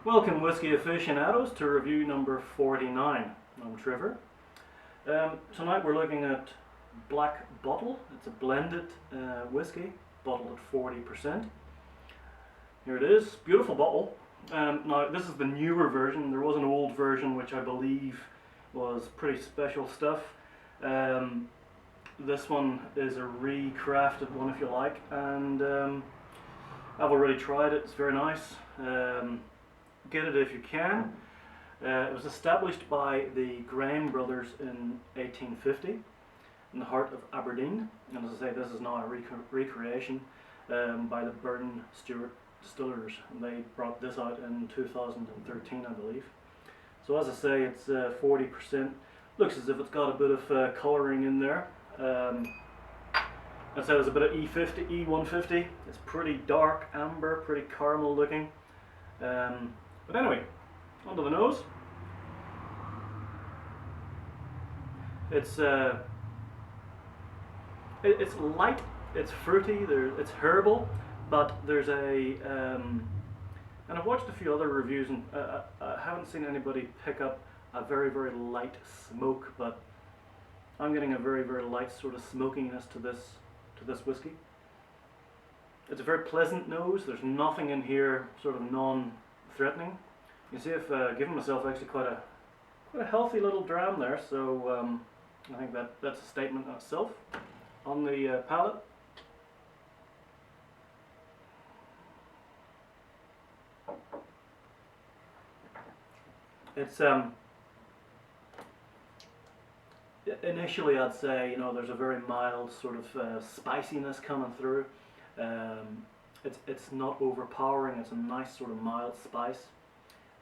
Welcome Whisky Aficionados to review number 49. I'm Trevor. Tonight we're looking at Black Bottle. It's a blended whisky, bottled at 40%. Here it is, beautiful bottle. Now this is the newer version. There was an old version which I believe was pretty special stuff. This one is a recrafted one if you like, and I've already tried it, it's very nice. Get it if you can. It was established by the Graham brothers in 1850 in the heart of Aberdeen, and as I say, this is now a recreation by the Burton Stewart distillers, and they brought this out in 2013 I believe. So as I say, it's 40%. Looks as if it's got a bit of colouring in there. I'd say there's a bit of E150. It's pretty dark amber, pretty caramel looking. But anyway, onto the nose. It's light, it's fruity, it's herbal, but there's a and I've watched a few other reviews, and I haven't seen anybody pick up a very light smoke, but I'm getting a very light sort of smokiness to this whiskey. It's a very pleasant nose. There's nothing in here sort of non-threatening. You see, I've given myself actually quite a healthy little dram there, so I think that's a statement in itself. On the palate, it's initially I'd say, there's a very mild sort of spiciness coming through. It's not overpowering. It's a nice sort of mild spice.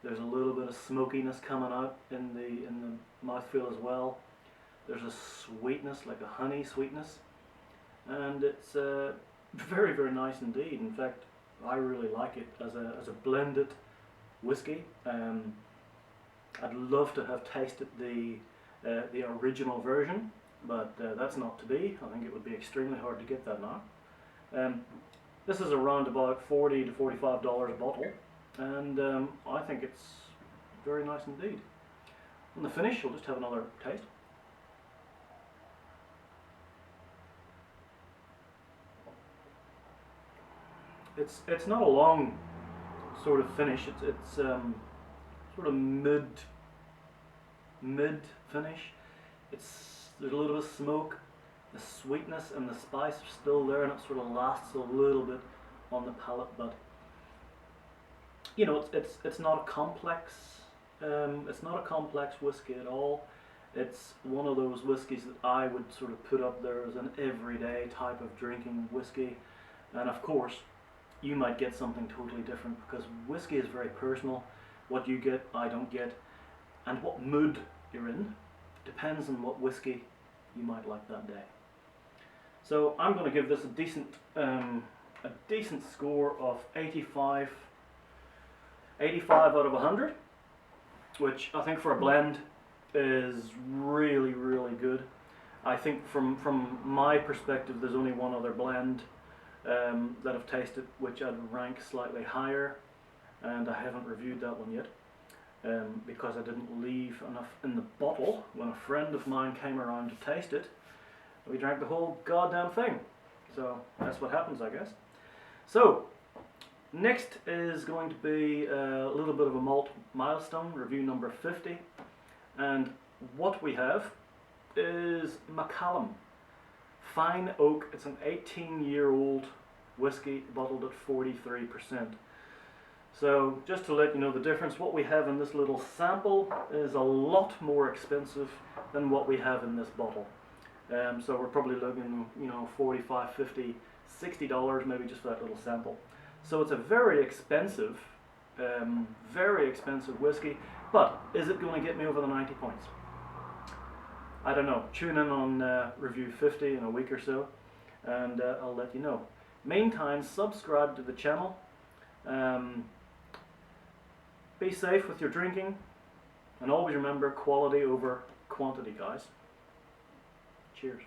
There's a little bit of smokiness coming out in the mouthfeel as well. There's a sweetness, like a honey sweetness, and it's very nice indeed. In fact, I really like it as a blended whiskey. I'd love to have tasted the original version, but that's not to be. I think it would be extremely hard to get that now. This is around about $40 to $45 a bottle, and I think it's very nice indeed. On the finish, we'll just have another taste. It's not a long sort of finish. It's sort of mid finish. There's a little bit of smoke. The sweetness and the spice are still there, and it sort of lasts a little bit on the palate. But it's not a complex. It's not a complex whiskey at all. It's one of those whiskies that I would sort of put up there as an everyday type of drinking whiskey. And of course, you might get something totally different, because whiskey is very personal. What you get, I don't get, and what mood you're in depends on what whiskey you might like that day. So I'm going to give this a decent score of 85 out of 100, which I think for a blend is really good. I think from my perspective, there's only one other blend that I've tasted which I'd rank slightly higher, and I haven't reviewed that one yet because I didn't leave enough in the bottle. When a friend of mine came around to taste it, we drank the whole goddamn thing. So that's what happens, I guess. So next is going to be a little bit of a malt milestone, review number 50, and what we have is Macallan Fine Oak. It's an 18-year-old whiskey bottled at 43%. So just to let you know the difference, what we have in this little sample is a lot more expensive than what we have in this bottle. So we're probably looking, $45, $50, $60 maybe just for that little sample. So it's a very expensive whiskey, but is it going to get me over the 90 points? I don't know. Tune in on review 50 in a week or so, and I'll let you know. Meantime, subscribe to the channel. Be safe with your drinking, and always remember quality over quantity, guys. Cheers.